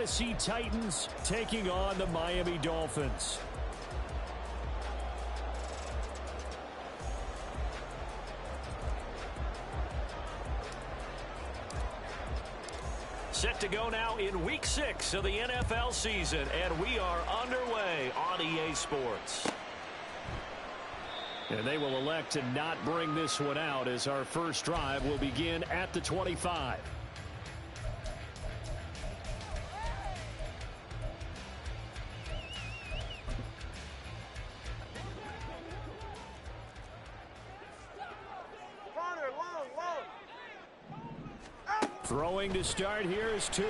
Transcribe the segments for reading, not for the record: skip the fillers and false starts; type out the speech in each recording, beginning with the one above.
Tennessee Titans taking on the Miami Dolphins. Set to go now in Week 6 of the NFL season, and we are underway on EA Sports. And they will elect to not bring this one out as our first drive will begin at the 25. Throwing to start here is Tua.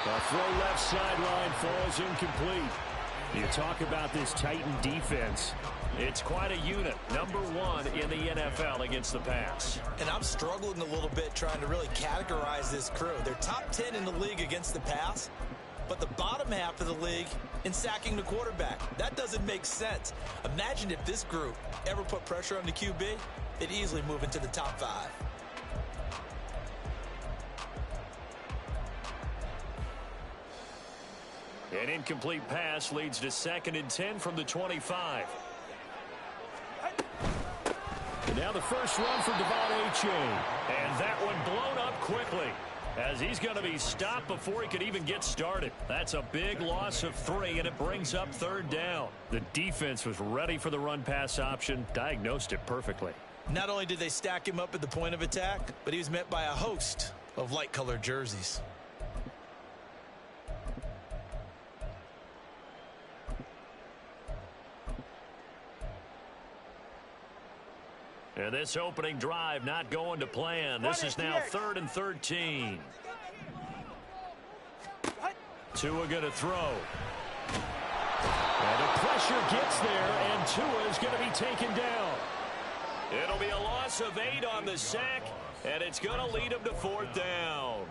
The throw left sideline falls incomplete. You talk about this Titan defense. It's quite a unit. Number 1 in the NFL against the pass. And I'm struggling a little bit trying to really categorize this crew. They're top 10 in the league against the pass, but the bottom half of the league in sacking the quarterback. That doesn't make sense. Imagine if this group ever put pressure on the QB, they'd easily move into the top 5. An incomplete pass leads to 2nd and 10 from the 25. And now the first run for Devon Achane. And that one blown up quickly as he's going to be stopped before he could even get started. That's a big loss of 3, and it brings up 3rd down. The defense was ready for the run-pass option, diagnosed it perfectly. Not only did they stack him up at the point of attack, but he was met by a host of light-colored jerseys. And this opening drive not going to plan. This is now 3rd and 13. Tua going to throw. And the pressure gets there, and Tua is going to be taken down. It'll be a loss of 8 on the sack, and it's going to lead him to 4th down.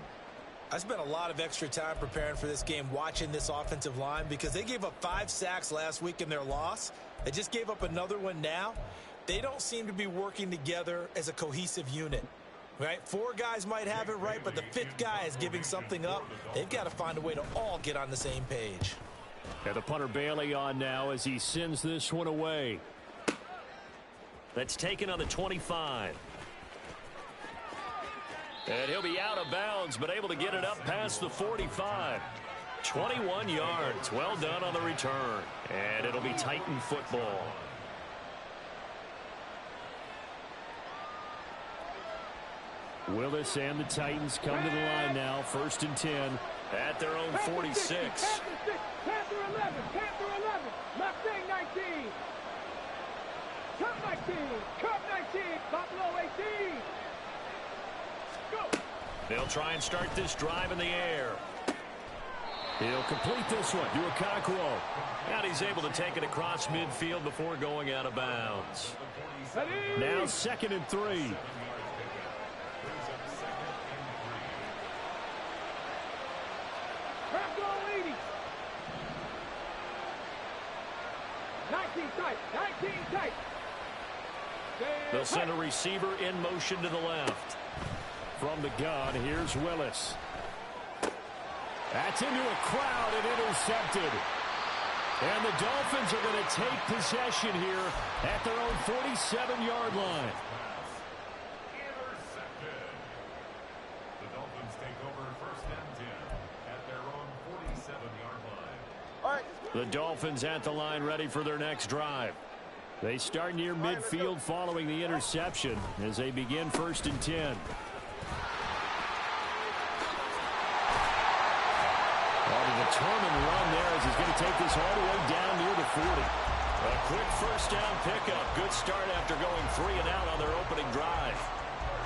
I spent a lot of extra time preparing for this game watching this offensive line because they gave up 5 sacks last week in their loss. They just gave up another one now. They don't seem to be working together as a cohesive unit, right? 4 guys might have it right, but the 5th guy is giving something up. They've got to find a way to all get on the same page. And the punter Bailey on now as he sends this one away. That's taken on the 25. And he'll be out of bounds, but able to get it up past the 45. 21 yards. Well done on the return. And it'll be Titan football. Willis and the Titans come to the line now. 1st and 10 at their own 46. Panther 11, Panther 11, Mustang 19. Cup 19, Cup 19, Buffalo 18. Go. They'll try and start this drive in the air. He'll complete this one to Okonkwo. And he's able to take it across midfield before going out of bounds. Now 2nd and 3. They'll send a receiver in motion to the left. From the gun, here's Willis. That's into a crowd and intercepted. And the Dolphins are going to take possession here at their own 47-yard line. Intercepted. The Dolphins take over 1st and 10 at their own 47-yard line. All right. The Dolphins at the line ready for their next drive. They start near midfield following the interception as they begin 1st and 10. A determined run there as he's going to take this all the way down near the 40. A quick 1st down pickup. Good start after going 3 and out on their opening drive.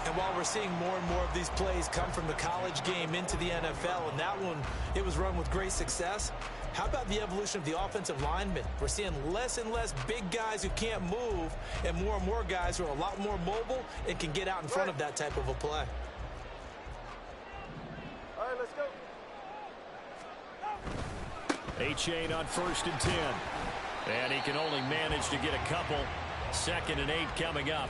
And while we're seeing more and more of these plays come from the college game into the NFL, and that one, it was run with great success, how about the evolution of the offensive linemen? We're seeing less and less big guys who can't move and more guys who are a lot more mobile and can get out in front of that type of a play. All right, let's go. Achane on 1st and 10. And he can only manage to get a couple. 2nd and 8 coming up.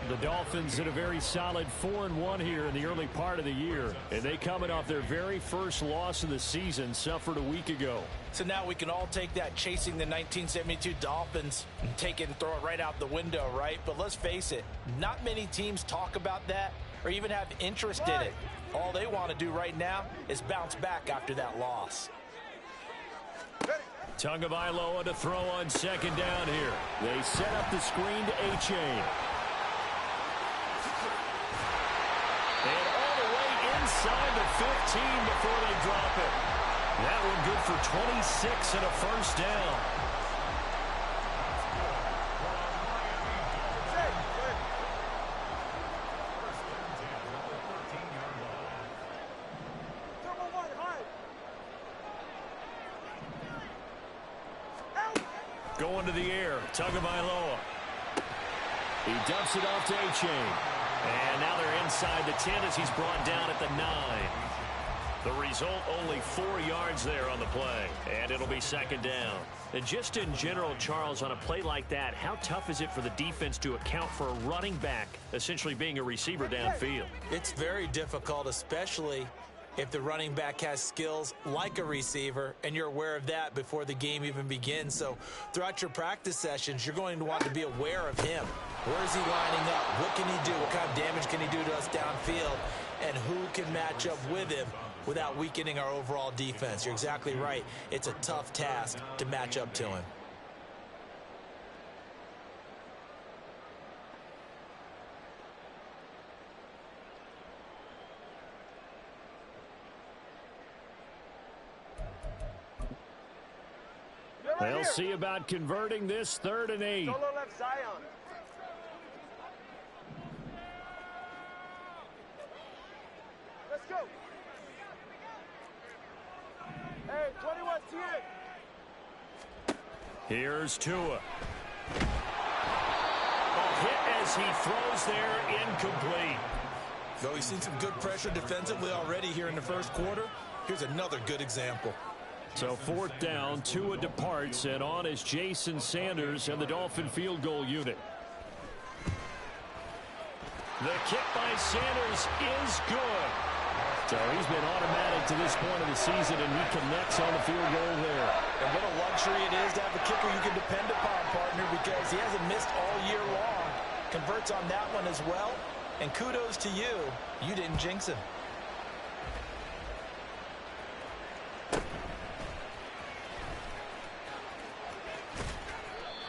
The Dolphins in a very solid 4-1 here in the early part of the year. And they coming off their very first loss of the season, suffered a week ago. So now we can all take that chasing the 1972 Dolphins and take it and throw it right out the window, right? But let's face it, not many teams talk about that or even have interest in it. All they want to do right now is bounce back after that loss. Tagovailoa to throw on second down here. They set up the screen to A-Chain. And all the way inside the 15 before they drop it. That one good for 26 and a first down. Going to the air, Tagovailoa. He dumps it off to A-Chain. And now they're inside the 10 as he's brought down at the 9. The result, only 4 yards there on the play. And it'll be second down. And just in general, Charles, on a play like that, how tough is it for the defense to account for a running back essentially being a receiver downfield? It's very difficult, especially if the running back has skills like a receiver, and you're aware of that before the game even begins. So throughout your practice sessions, you're going to want to be aware of him. Where is he lining up? What can he do? What kind of damage can he do to us downfield? And who can match up with him without weakening our overall defense? You're exactly right. It's a tough task to match up to him. They'll see about converting this 3rd and 8. Solo left Zion. Let's go. Hey, 21 TA. Here's Tua. A hit as he throws there, incomplete. Though he's seen some good pressure defensively already here in the first quarter, here's another good example. So 4th down, Tua departs, and on is Jason Sanders and the Dolphin field goal unit. The kick by Sanders is good. So he's been automatic to this point of the season, and he connects on the field goal there. And what a luxury it is to have a kicker you can depend upon, partner, because he hasn't missed all year long. Converts on that one as well. And kudos to you. You didn't jinx him.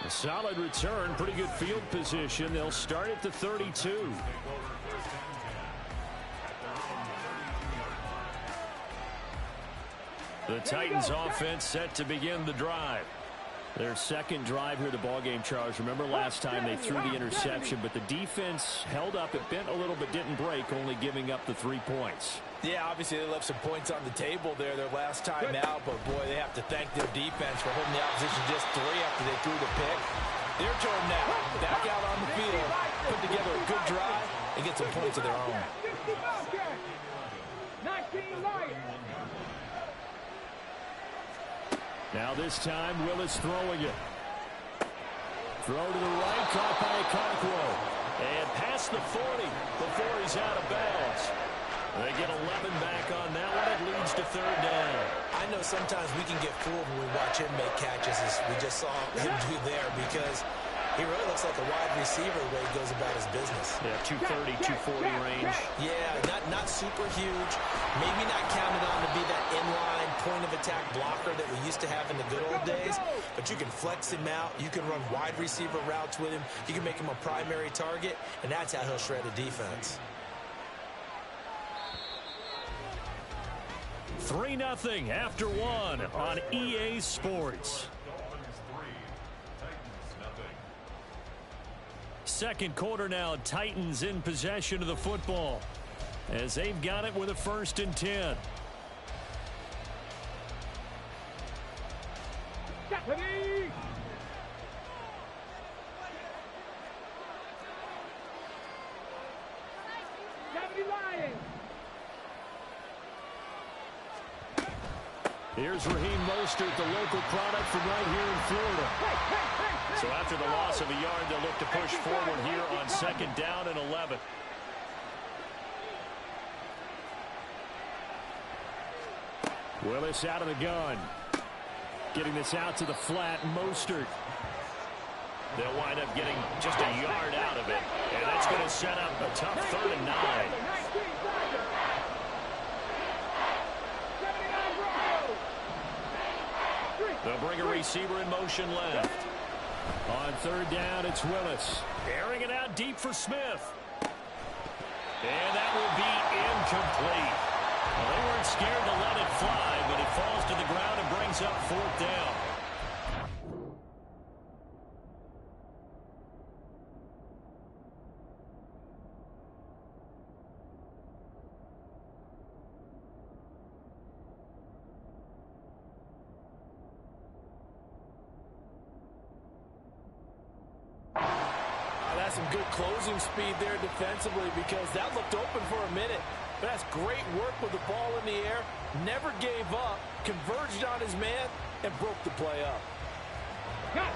A solid return, pretty good field position. They'll start at the 32. The Titans offense set to begin the drive. Their second drive here of the ballgame, Charles. Remember last time they threw the interception, but the defense held up. It bent a little but didn't break, only giving up the 3 points. Yeah, obviously they left some points on the table there their last time out, but boy, they have to thank their defense for holding the opposition just 3 after they threw the pick. Their turn now, back out on the field, put together a good drive and get some points of their own. 19 Lions. Now this time, Willis throwing it. Throw to the right, caught by Okonkwo. And past the 40 before he's out of bounds. They get 11 back on that one. It leads to 3rd down. I know sometimes we can get fooled when we watch him make catches, as we just saw him do there, because he really looks like a wide receiver the way he goes about his business. Yeah, 230, 240 range. Yeah, not super huge. Maybe not counted on to be that inline point-of-attack blocker that we used to have in the good old days, but you can flex him out. You can run wide receiver routes with him. You can make him a primary target, and that's how he'll shred a defense. 3-0 after 1 on EA Sports. Second quarter now, Titans in possession of the football as they've got it with a 1st and 10. Deputy! Deputy Lions! Here's Raheem Mostert, the local product from right here in Florida. So after the loss of a yard, they'll look to push forward here on 2nd down and 11. Willis out of the gun. Getting this out to the flat, Mostert. They'll wind up getting just a yard out of it. And that's going to set up a tough 3rd and 9. They'll bring a receiver in motion left. On 3rd down, it's Willis. Airing it out deep for Smith. And that will be incomplete. Well, they weren't scared to let it fly, but it falls to the ground and brings up 4th down. That's some good closing speed there defensively because that looked open for a minute. But that's great work with the ball in the air. Never gave up, converged on his man, and broke the play up.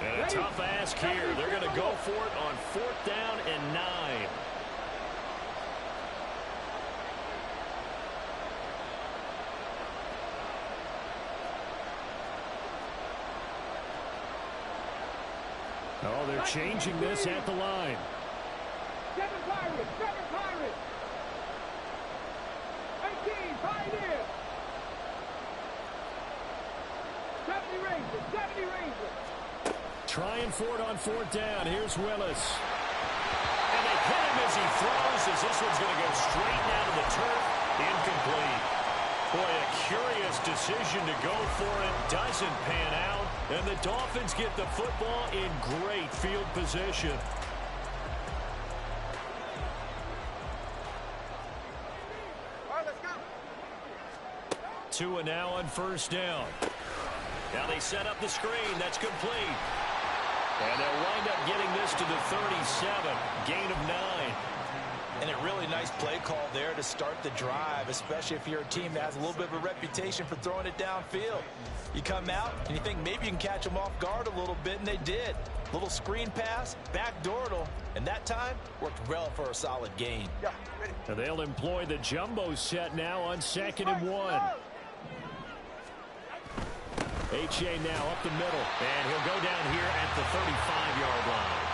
And a tough ask here. They're going to go for it on 4th down and 9. Oh, they're changing this at the line. 7 Pirates, 7 Pirates. 18 Pioneers. 70 Rangers, 70 Rangers. Trying for it on 4th down. Here's Willis. And they hit him as he throws, as this one's going to go straight down to the turf. Incomplete. Boy, a curious decision to go for it. Doesn't pan out. And the Dolphins get the football in great field position. All right, let's go. Tua now on 1st down. Now they set up the screen. That's complete. And they'll wind up getting this to the 37. Gain of 9. And a really nice play call there to start the drive, especially if you're a team that has a little bit of a reputation for throwing it downfield. You come out and you think maybe you can catch them off guard a little bit, and they did. Little screen pass, backdoored them, and that time worked well for a solid gain. Yeah, ready. And they'll employ the jumbo set now on 2nd and 1. H.A. now up the middle, and he'll go down here at the 35-yard line.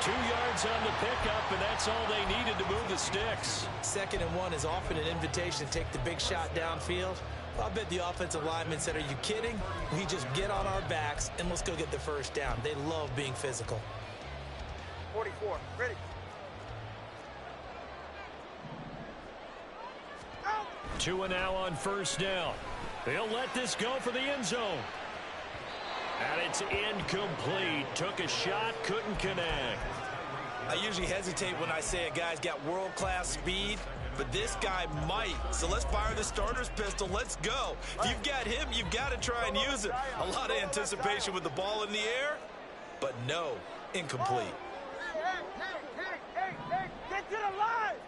2 yards on the pickup, and that's all they needed to move the sticks. 2nd and 1 is often an invitation to take the big shot downfield. I bet the offensive lineman said, are you kidding? We just get on our backs and let's go get the 1st down. They love being physical. 44, ready. Out. Tua now on 1st down. They'll let this go for the end zone. And it's incomplete. Took a shot, couldn't connect. I usually hesitate when I say a guy's got world-class speed, but this guy might. So let's fire the starter's pistol. Let's go. If you've got him, you've got to try and use it. A lot of anticipation with the ball in the air, but no, incomplete. Hey, get to the line.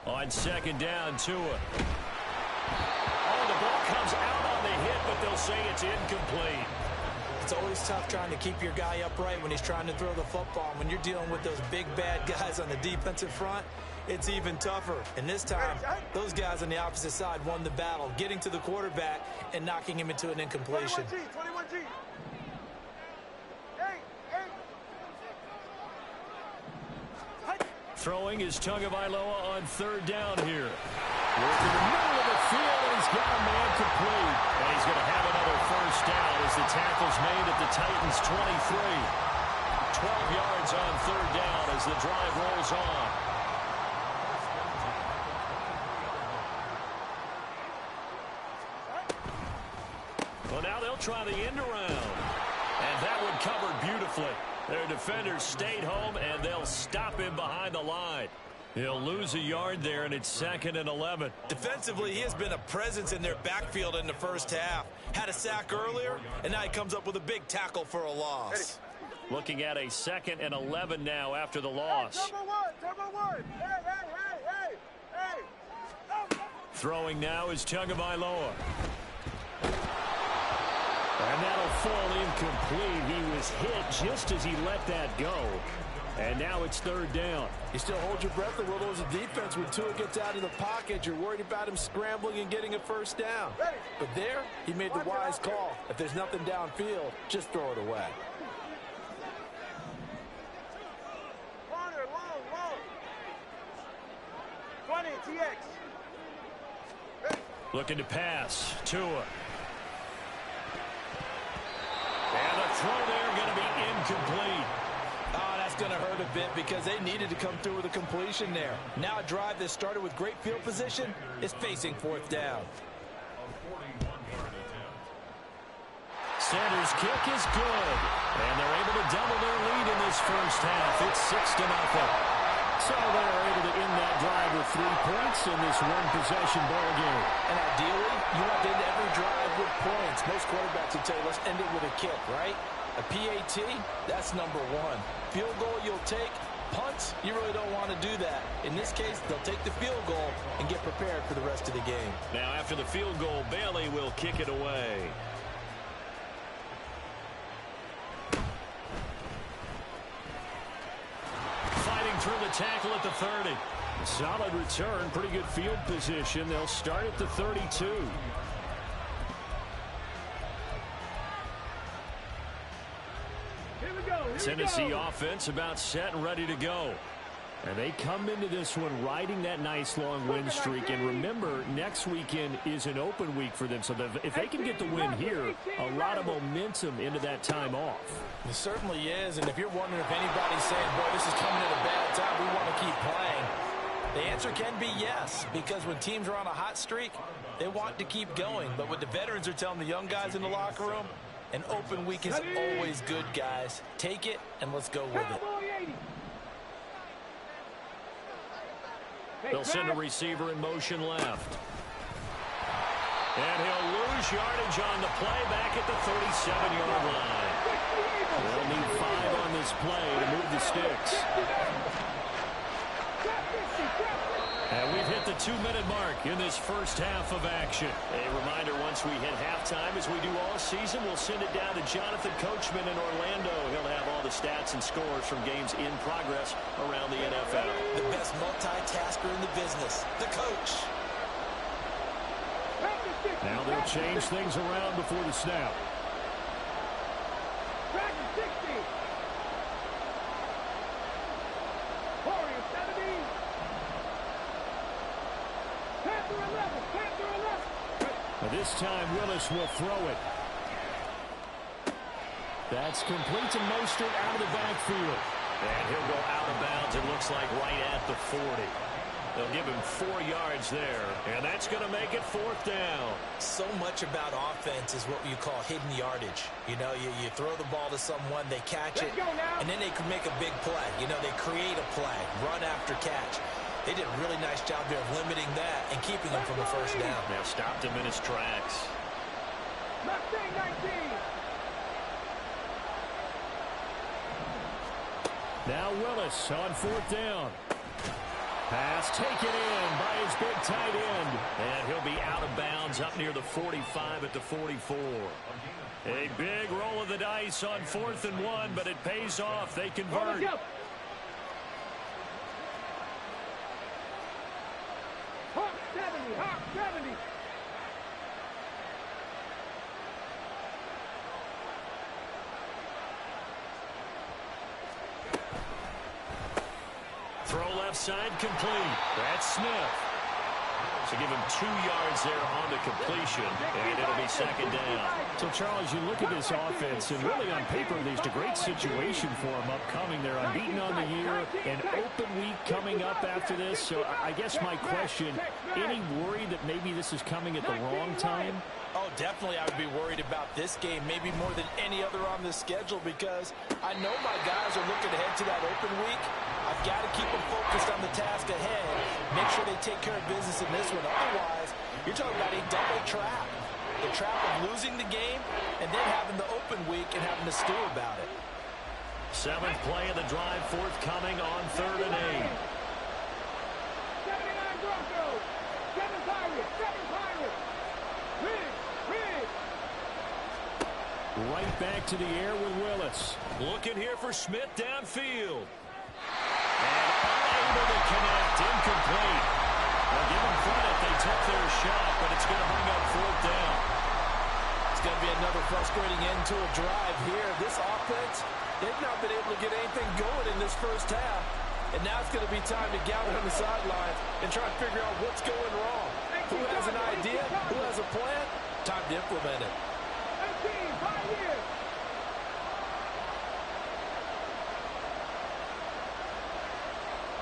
On 2nd down, Tua. Oh, the ball comes out on the hit, but they'll say it's incomplete. It's always tough trying to keep your guy upright when he's trying to throw the football. When you're dealing with those big, bad guys on the defensive front, it's even tougher. And this time, those guys on the opposite side won the battle, getting to the quarterback and knocking him into an incompletion. 21G. Throwing is Tagovailoa on 3rd down here. Working the middle of the field, and he's got a man complete. And he's going to have another 1st down as the tackle's made at the Titans' 23. 12 yards on 3rd down as the drive rolls on. Well, now they'll try the end around. And that one covered beautifully. Their defenders stayed home, and they'll stop him behind the line. He'll lose a yard there, and it's 2nd and 11. Defensively, he has been a presence in their backfield in the 1st half. Had a sack earlier, and now he comes up with a big tackle for a loss. Looking at a 2nd and 11 now after the loss. Number one. Hey. Throwing now is Tagovailoa. And that'll fall incomplete. He was hit just as he let that go. And now it's third down. You still hold your breath a little as a defense when Tua gets out of the pocket. You're worried about him scrambling and getting a first down. But there, he made the wise call. If there's nothing downfield, just throw it away. Corner, long. 20, TX. Looking to pass. Tua. And the throw there going to be incomplete. Oh, that's going to hurt a bit because they needed to come through with a completion there. Now a drive that started with great field position is facing fourth down. Sanders' kick is good. And they're able to double their lead in this first half. It's 6-0. So they're able to end that drive with 3 points in this one-possession ball game. And ideally, you want to end every drive with points. Most quarterbacks would tell you, let's end it with a kick, right? A PAT, that's number one. Field goal you'll take. Punts, you really don't want to do that. In this case, they'll take the field goal and get prepared for the rest of the game. Now, after the field goal, Bailey will kick it away. Fighting through the tackle at the 30. Solid return, pretty good field position. They'll start at the 32. Tennessee offense about set and ready to go. And they come into this one riding that nice long win streak. And remember, next weekend is an open week for them. So if they can get the win here, a lot of momentum into that time off. It certainly is. And if you're wondering if anybody's saying, boy, this is coming at a bad time, we want to keep playing, the answer can be yes. Because when teams are on a hot streak, they want to keep going. But what the veterans are telling the young guys in the locker room, an open week is always good, guys. Take it, and let's go with it. They'll send a receiver in motion left. And he'll lose yardage on the play back at the 37-yard line. They'll need 5 on this play to move the sticks. And we've hit the 2-minute mark in this first half of action. A reminder, once we hit halftime, as we do all season, we'll send it down to Jonathan Coachman in Orlando. He'll have all the stats and scores from games in progress around the NFL. The best multitasker in the business, the coach. Now they'll change things around before the snap. This time, Willis will throw it. That's complete to Mostert out of the backfield. And he'll go out of bounds, it looks like, right at the 40. They'll give him 4 yards there, and that's going to make it fourth down. So much about offense is what you call hidden yardage. You know, you throw the ball to someone, they catch it, and then they can make a big play. You know, they create a play, run after catch. They did a really nice job there of limiting that and keeping him from a first down. Now stopped him in his tracks. Now Willis on fourth down. Pass taken in by his big tight end. And he'll be out of bounds up near the 45 at the 44. A big roll of the dice on 4th and 1, but it pays off. They convert. Hawk 70. Throw left side complete. That's Smith. So give him 2 yards there on the completion, and it'll be second down. So, Charles, you look at this offense, and really on paper, at least a great situation for them upcoming. They're unbeaten on the year, an open week coming up after this. So I guess my question, any worry that maybe this is coming at the wrong time? Oh, definitely I would be worried about this game, maybe more than any other on the schedule, because I know my guys are looking ahead to that open week. I've got to keep them focused on the task ahead, make sure they take care of business in this one. Otherwise, you're talking about a double trap. The trap of losing the game and then having the open week and having to stew about it. 7th play of the drive, forthcoming on 3rd and 8. 79 Broncos. 7 Pirates. back to the air with Willis. Looking here for Smith downfield. And unable to connect. Incomplete. Well, give them credit. They took their shot, but it's going to bring up 4th down. It's going to be another frustrating end to a drive here. This offense, they've not been able to get anything going in this first half. And now it's going to be time to gather on the sidelines and try to figure out what's going wrong. Who has an idea? Who has a plan? Time to implement it.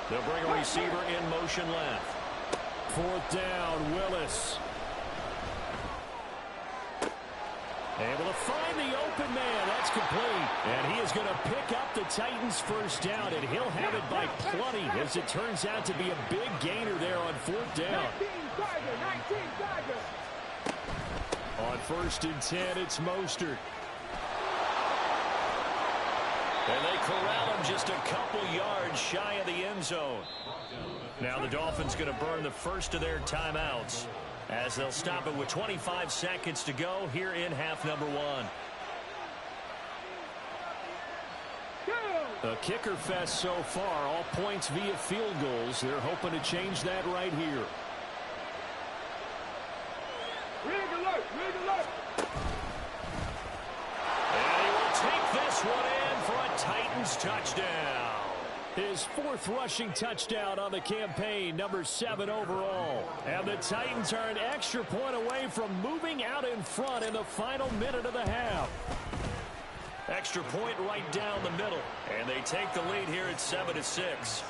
They'll bring a receiver in motion left. 4th down, Willis. Able to find the open man. That's complete. And he is going to pick up the Titans' first down, and he'll have it by plenty, as it turns out to be a big gainer there on 4th down. 19 Tigers. On 1st and 10, it's Mostert. And they corral him just a couple yards shy of the end zone. Now the Dolphins going to burn the first of their timeouts, as they'll stop it with 25 seconds to go here in half number 1. A kicker fest so far, all points via field goals. They're hoping to change that right here. Rig alert, rig alert. And he will take this one in for a Titans touchdown. His 4th rushing touchdown on the campaign, number 7 overall. And the Titans are an extra point away from moving out in front in the final minute of the half. Extra point right down the middle. And they take the lead here at 7-6.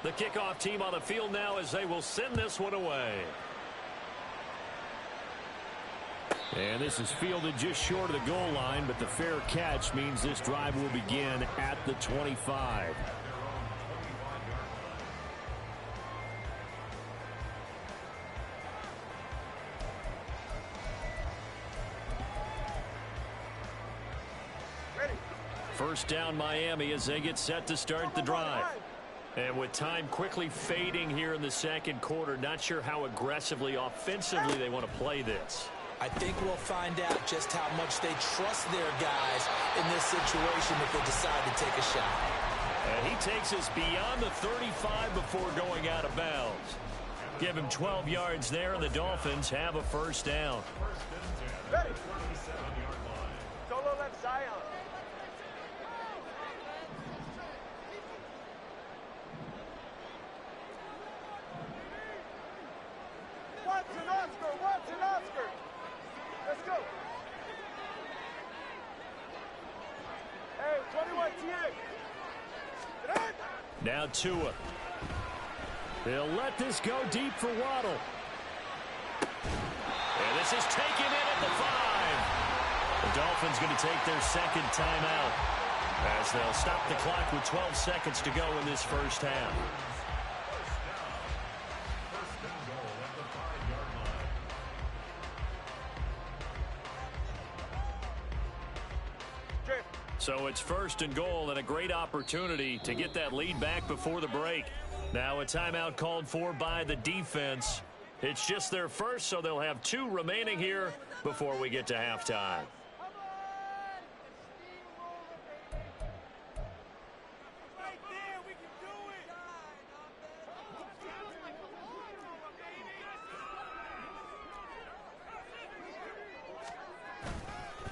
The kickoff team on the field now, as they will send this one away. And this is fielded just short of the goal line, but the fair catch means this drive will begin at the 25. Ready. First down, Miami, as they get set to start the drive. And with time quickly fading here in the second quarter, not sure how aggressively, offensively they want to play this. I think we'll find out just how much they trust their guys in this situation if they decide to take a shot. And he takes us beyond the 35 before going out of bounds. Give him 12 yards there, and the Dolphins have a first down. Ready. Solo left Zion. Watson Oscar, Watson Oscar. Let's go. Hey, 21 TA. Now Tua. They'll let this go deep for Waddle. And this is taken in at the 5. The Dolphins going to take their second timeout, as they'll stop the clock with 12 seconds to go in this first half. So it's 1st and goal, and a great opportunity to get that lead back before the break. Now a timeout called for by the defense. It's just their first, so they'll have 2 remaining here before we get to halftime.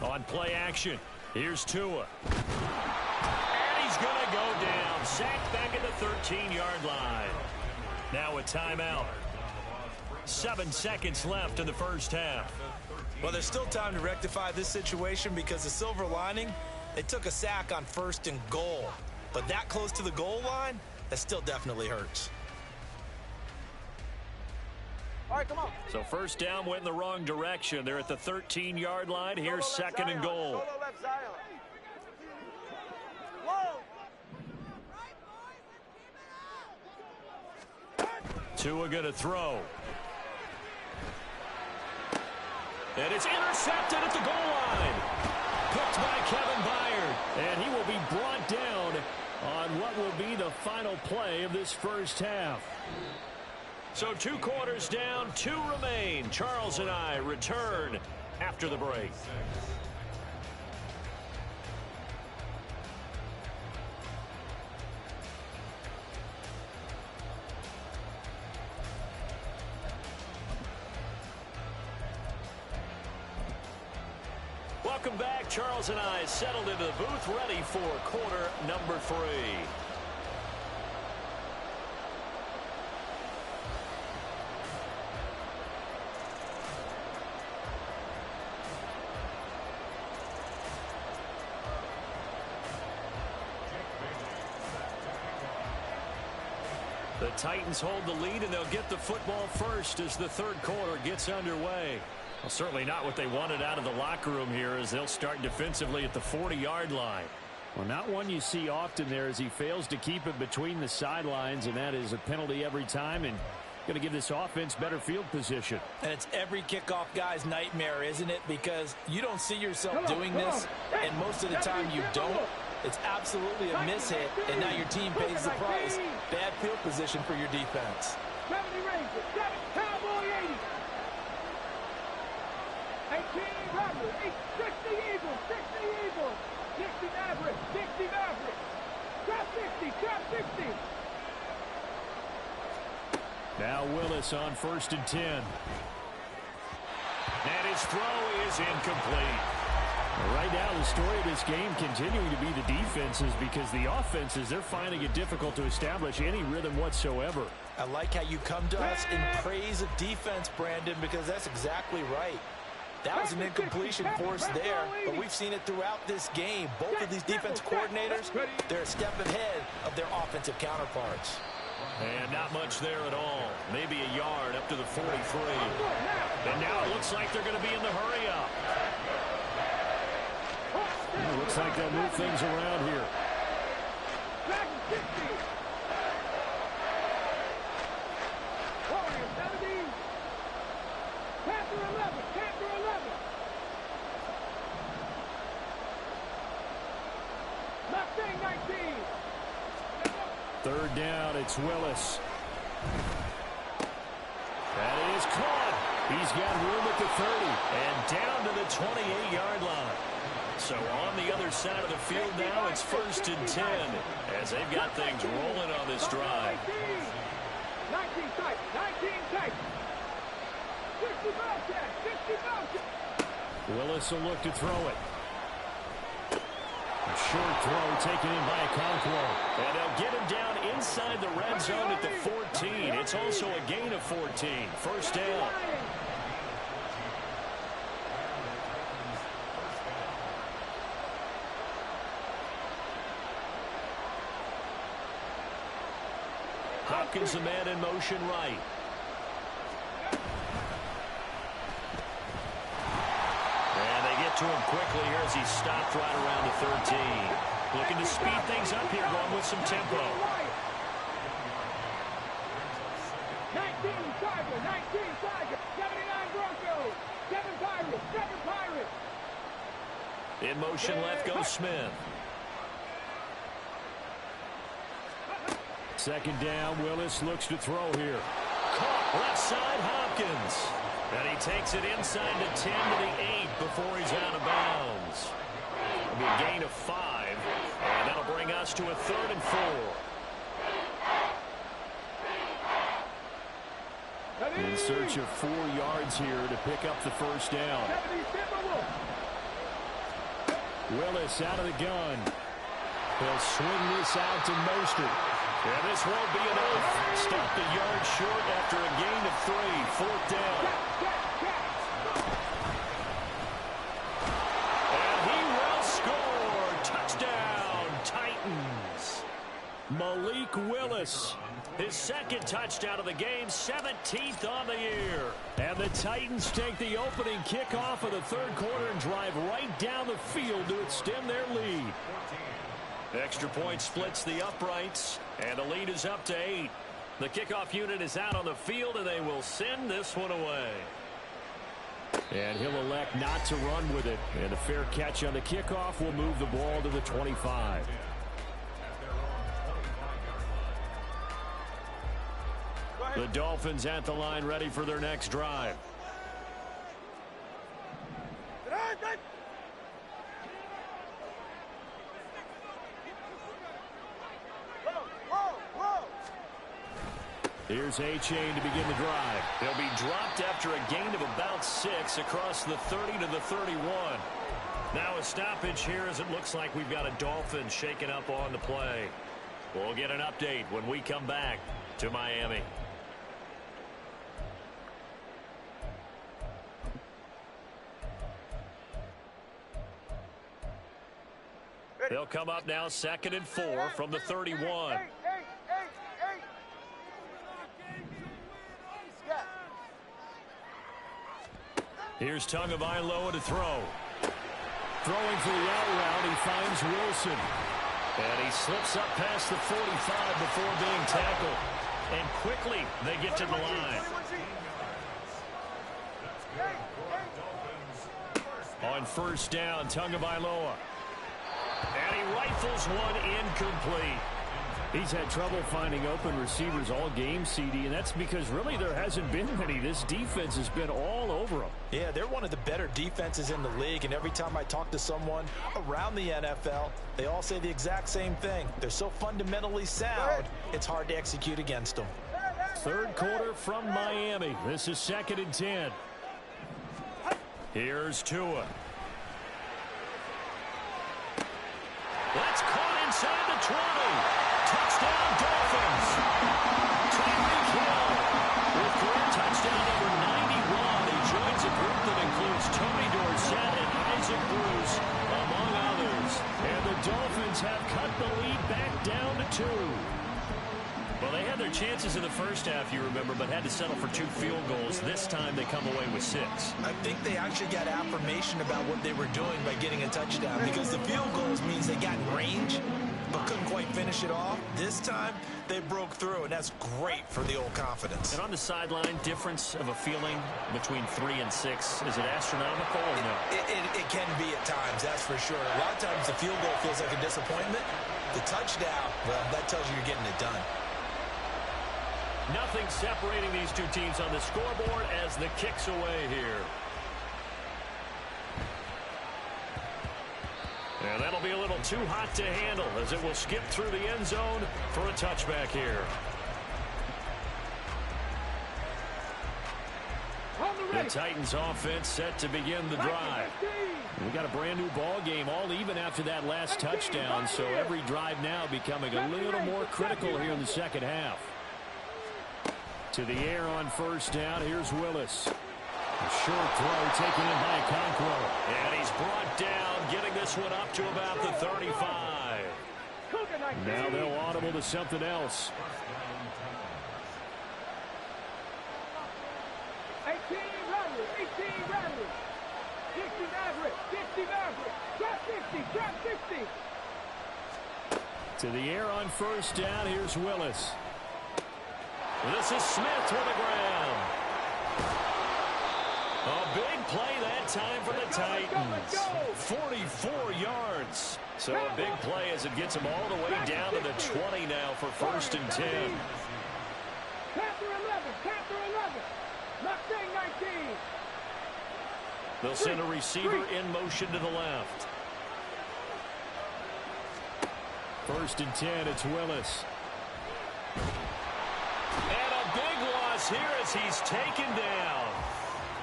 On play action, here's Tua. And he's going to go down. Sacked back at the 13-yard line. Now a timeout. 7 seconds left in the first half. Well, there's still time to rectify this situation, because the silver lining, they took a sack on 1st and goal. But that close to the goal line, that still definitely hurts. All right, come on. So first down went in the wrong direction. They're at the 13-yard line. Here's 2nd and goal. Solo left Zion. Whoa. Tua going to throw. And it's intercepted at the goal line. Picked by Kevin Byard. And he will be brought down on what will be the final play of this first half. So 2 quarters down, 2 remain. Charles and I return after the break. Welcome back. Charles and I settled into the booth, ready for quarter number 3. The Titans hold the lead, and they'll get the football first as the third quarter gets underway. Well, certainly not what they wanted out of the locker room here, as they'll start defensively at the 40-yard line. Well, not one you see often there, as he fails to keep it between the sidelines, and that is a penalty every time, and going to give this offense better field position. And it's every kickoff guy's nightmare, isn't it? Because you don't see yourself doing this, and most of the time you don't. It's absolutely a mishit, and now your team pays the price. Bad field position for your defense. 70 Rangers, 7 Cowboy 80. 18 Rebels, 60 Eagles, 60 Eagles. 60 Maverick, 60 Maverick. Trap 60, trap 60. Now Willis on 1st and 10. And his throw is incomplete. Right now, the story of this game continuing to be the defenses, because the offenses, they're finding it difficult to establish any rhythm whatsoever. I like how you come to us in praise of defense, Brandon, because that's exactly right. That was an incompletion force there, but we've seen it throughout this game. Both of these defense coordinators, they're a step ahead of their offensive counterparts. And not much there at all. Maybe a yard up to the 43. And now it looks like they're going to be in the hurry-up. It looks like they'll move things around here. Warriors 17. Panther 11. Panther 11. Mustang 19. 3rd down, it's Willis. That is caught. He's got room at the 30 and down to the 28-yard line. So on the other side of the field now, it's 1st and 10 as they've got things rolling on this drive. 19 tight, 19 tight. 60 Bobcat, 60 Bobcat. Willis will look to throw it. A short throw taken in by Okonkwo. And they'll get him down inside the red zone at the 14. It's also a gain of 14. 1st down. Hopkins, the man in motion right. And they get to him quickly here as he stopped right around the 13. Looking to speed things up here, going with some tempo. 19 Tiger, 19 Tiger, 79 Broncos, 7 Pirates, 7 Pirates. In motion left goes Smith. 2nd down, Willis looks to throw here. Caught left side, Hopkins. And he takes it inside the 10 to the 8 before he's out of bounds. It'll be a gain of 5, and that'll bring us to a 3rd and 4. In search of 4 yards here to pick up the 1st down. Willis out of the gun. He'll swing this out to Mostert. And this won't be enough. Stopped a yard short after a gain of 3. 4th down. And he will score. Touchdown, Titans. Malik Willis. His 2nd touchdown of the game, 17th on the year. And the Titans take the opening kickoff of the 3rd quarter and drive right down the field to extend their lead. Extra point splits the uprights, and the lead is up to 8. The kickoff unit is out on the field, and they will send this one away. And he'll elect not to run with it. And a fair catch on the kickoff will move the ball to the 25. The Dolphins at the line, ready for their next drive. Here's A-Chain to begin the drive. He'll be dropped after a gain of about 6 across the 30 to the 31. Now a stoppage here as it looks like we've got a Dolphin shaken up on the play. We'll get an update when we come back to Miami. They'll come up now 2nd and 4 from the 31. Here's Tagovailoa to throw. Throwing for the out route, he finds Wilson. And he slips up past the 45 before being tackled. And quickly they get to the line. On first down, Tagovailoa. And he rifles one incomplete. He's had trouble finding open receivers all game, CD, and that's because really there hasn't been many. This defense has been all over them. Yeah, they're one of the better defenses in the league, and every time I talk to someone around the NFL, they all say the exact same thing. They're so fundamentally sound, it's hard to execute against them. Third quarter from Miami. This is 2nd and 10. Here's Tua. That's caught inside the 20. Touchdown, Dolphins. Tyreek Hill with career touchdown number 91. He joins a group that includes Tony Dorsett and Isaac Bruce, among others. And the Dolphins have cut the lead back down to 2. Well, they had their chances in the first half, you remember, but had to settle for 2 field goals. This time they come away with 6. I think they actually got affirmation about what they were doing by getting a touchdown, because the field goals means they got in range but couldn't quite finish it off. This time they broke through, and that's great for the old confidence. And on the sideline, difference of a feeling between 3 and 6, is it astronomical or no? It can be at times, that's for sure. A lot of times the field goal feels like a disappointment. The touchdown, well, that tells you you're getting it done. Nothing separating these two teams on the scoreboard as the kick's away here. And that'll be a little too hot to handle as it will skip through the end zone for a touchback here. The Titans offense set to begin the drive. We got a brand new ball game, all even after that last touchdown, so every drive now becoming a little more critical here in the second half. To the air on first down, here's Willis. A short throw taken in by Conquo. And he's brought down, getting this one up to about the 35. Now they'll audible to something else. 18 Rattler, 18 Rattler. 60 Maverick, 60 Maverick. Trap 60, trap 60. To the air on first down, here's Willis. This is Smith to the ground. A big play that time for the Titans. 44 yards. So a big play as it gets them all the way down to the 20 now for 1st and 10. Panther 11, Panther 11. Mustang 19. They'll send a receiver in motion to the left. 1st and 10, it's Willis. And a big loss here as he's taken down.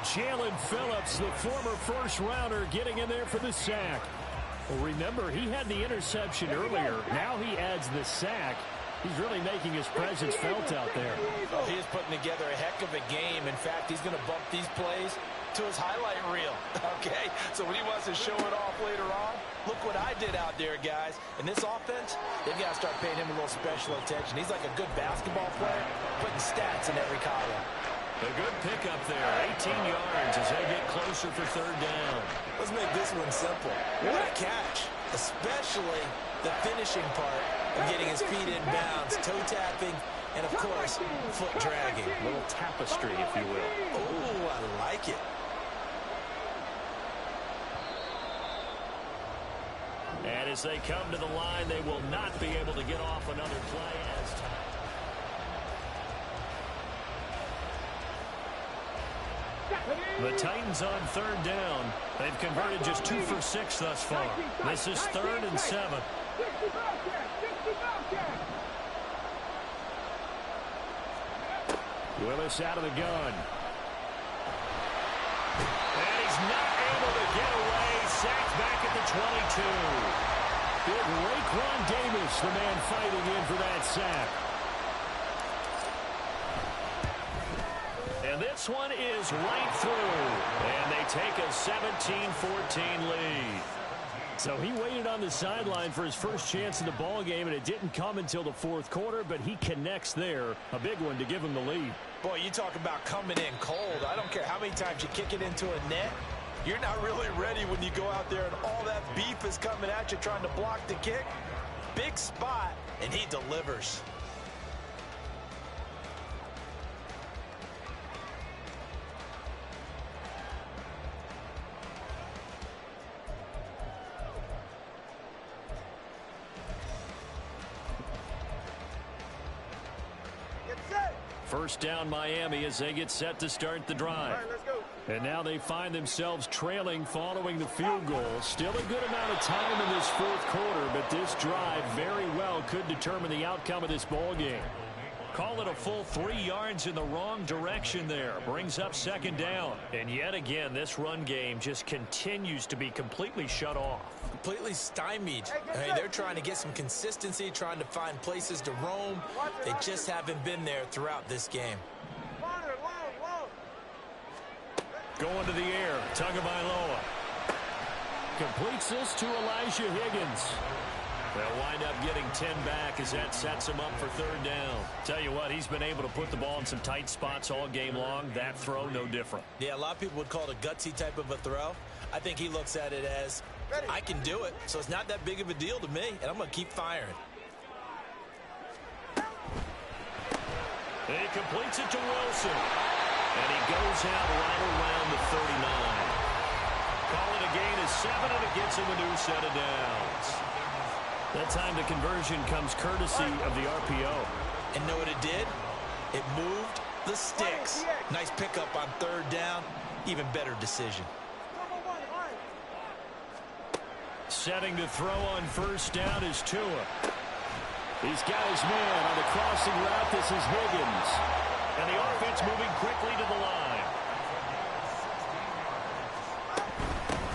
Jalen Phillips, the former first-rounder, getting in there for the sack. Well, remember, he had the interception earlier. Now he adds the sack. He's really making his presence felt out there. Oh, he is putting together a heck of a game. In fact, he's going to bump these plays to his highlight reel. Okay? So when he wants to show it off later on, look what I did out there, guys. In this offense, they've got to start paying him a little special attention. He's like a good basketball player, putting stats in every column. A good pickup there, 18 yards as they get closer for 3rd down. Let's make this one simple. What a catch, especially the finishing part of getting his feet in bounds, toe tapping, and of course, foot dragging. A little tapestry, if you will. Oh, I like it. And as they come to the line, they will not be able to get off another play as time. The Titans on third down. They've converted just 2 for 6 thus far. This is 3rd and 7. Willis out of the gun. And he's not able to get away. Sacked back at the 22. Big Raekwon Davis, the man fighting in for that sack. And this one is right through. And they take a 17-14 lead. So he waited on the sideline for his first chance in the ball game, and it didn't come until the 4th quarter, but he connects there. A big one to give him the lead. Boy, you talk about coming in cold. I don't care how many times you kick it into a net. You're not really ready when you go out there and all that beef is coming at you trying to block the kick. Big spot, and he delivers. First down Miami as they get set to start the drive. All right, let's go. And now they find themselves trailing following the field goal. Still a good amount of time in this 4th quarter, but this drive very well could determine the outcome of this ball game. Call it a full 3 yards in the wrong direction there. Brings up 2nd down. And yet again, this run game just continues to be completely shut off. Completely stymied. I mean, they're trying to get some consistency, trying to find places to roam. They just haven't been there throughout this game. Going to the air, Tagovailoa. Completes this to Elijah Higgins. They'll wind up getting 10 back as that sets him up for 3rd down. Tell you what, he's been able to put the ball in some tight spots all game long. That throw, no different. Yeah, a lot of people would call it a gutsy type of a throw. I think he looks at it as, I can do it, so it's not that big of a deal to me, and I'm going to keep firing. He completes it to Wilson. And he goes out right around the 39. Call it a gain of 7, and it gets him a new set of downs. That time the conversion comes courtesy of the RPO. And know what it did? It moved the sticks. Nice pickup on 3rd down. Even better decision. Setting to throw on 1st down is Tua. He's got his man on the crossing route. This is Higgins. And the offense moving quickly to the line.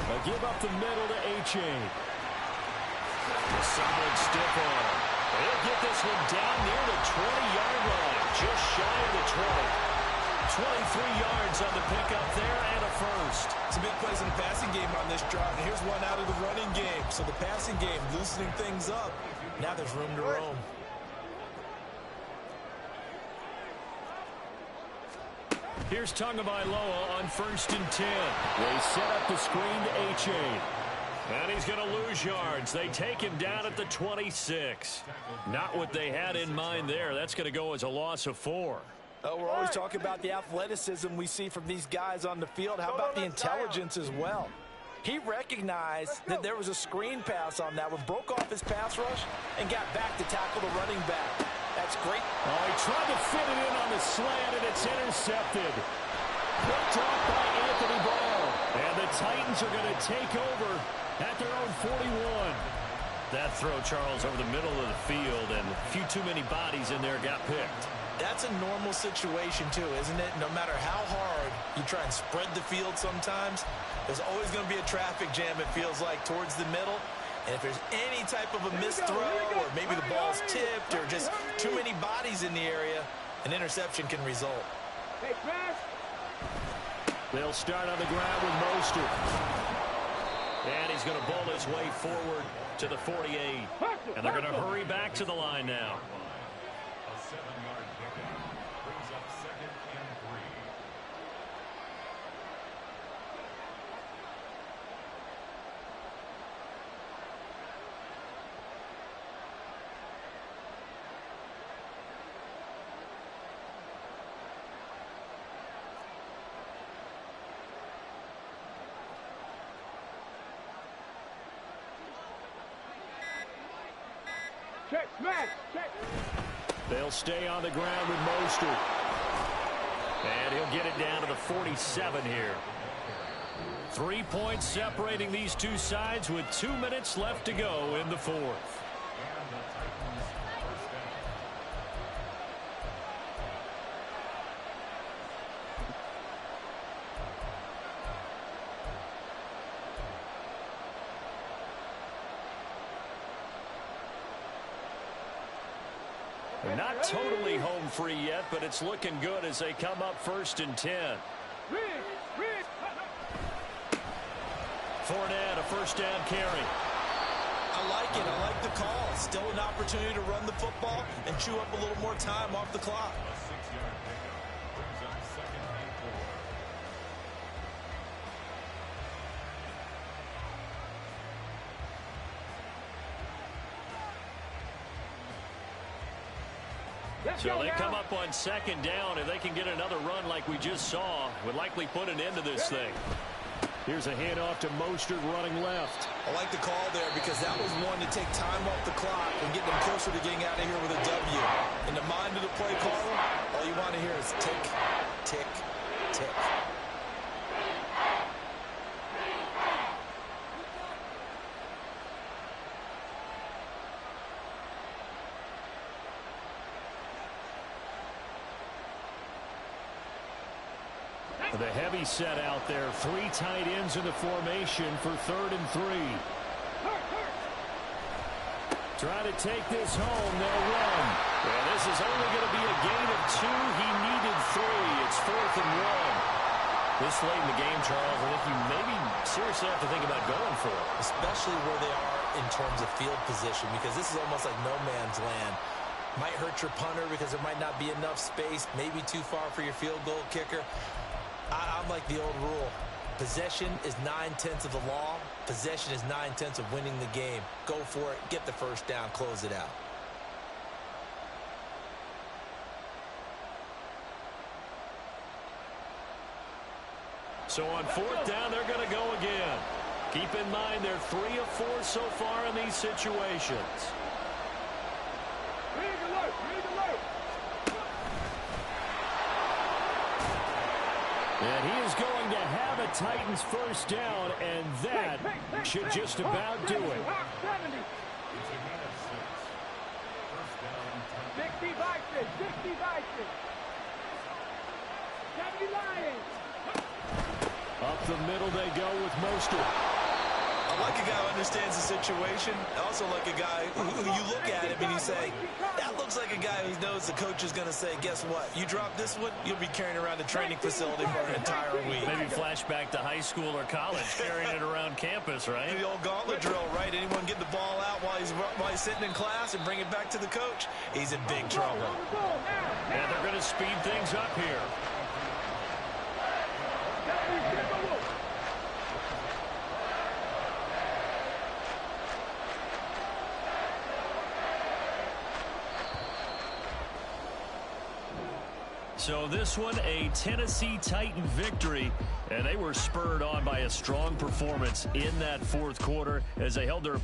A give up the middle to H.A. A solid stiff arm. He'll get this one down near the 20-yard line. Just shy of the 20. 23 yards on the pickup there and a first. It's a big place in the passing game on this drive. And here's one out of the running game. So the passing game loosening things up. Now there's room to roam. Here's Tagovailoa on 1st and 10. They set up the screen to H.A. And he's going to lose yards. They take him down at the 26. Not what they had in mind there. That's going to go as a loss of 4. We're always talking about the athleticism we see from these guys on the field. How about the intelligence as well? He recognized that there was a screen pass on that one, broke off his pass rush, and got back to tackle the running back. That's great. Oh, he tried to fit it in on the slant, and it's intercepted. Picked off by Anthony Barr. And the Titans are going to take over at their own 41. That throw, Charles, over the middle of the field, and a few too many bodies in there got picked. That's a normal situation, too, isn't it? No matter how hard you try and spread the field sometimes, there's always going to be a traffic jam, it feels like, towards the middle. And if there's any type of a missed throw or maybe the ball's tipped or just too many bodies in the area, an interception can result. They'll start on the ground with Mostert. And he's going to bowl his way forward to the 48. And they're going to hurry back to the line now. A 7-yard pickup brings up 2nd and 3. Check, smash, check. They'll stay on the ground with Mostert. And he'll get it down to the 47 here. 3 points separating these two sides with 2 minutes left to go in the fourth. They're not totally home free yet, but it's looking good as they come up 1st and 10. Fournette, a first down carry. I like it. I like the call. Still an opportunity to run the football and chew up a little more time off the clock. A 6-yard pickup brings up 2nd and 4. So they come up on 2nd down. If they can get another run like we just saw, would likely put an end to this thing. Here's a handoff to Mostert running left. I like the call there because that was one to take time off the clock and get them closer to getting out of here with a W. In the mind of the play caller, all you want to hear is tick, tick, tick. The heavy set out there. 3 tight ends in the formation for 3rd and 3. Try to take this home. They'll run. And this is only going to be a gain of 2. He needed 3. It's 4th and 1. This late in the game, Charles, I think you maybe seriously have to think about going for it. Especially where they are in terms of field position, because this is almost like no man's land. Might hurt your punter because there might not be enough space, maybe too far for your field goal kicker. I'm like the old rule. Possession is 9/10 of the law. Possession is 9/10 of winning the game. Go for it. Get the first down. Close it out. So on 4th down, they're going to go again. Keep in mind they're 3 of 4 so far in these situations. And he is going to have a Titans first down, and that should just about do it. It's a gain of 6. First down, Titans. 60 Vikings. Up the middle they go with Mostert. I like a guy who understands the situation. I also like a guy who you look at him and you say, that looks like a guy who knows the coach is going to say, guess what? You drop this one, you'll be carrying around the training facility for an entire week. Maybe flashback to high school or college, carrying it around campus, right? The old gauntlet drill, right? Anyone get the ball out while he's sitting in class and bring it back to the coach? He's in big trouble. And they're going to speed things up here. So this one, a Tennessee Titan victory, and they were spurred on by a strong performance in that 4th quarter as they held their opponent.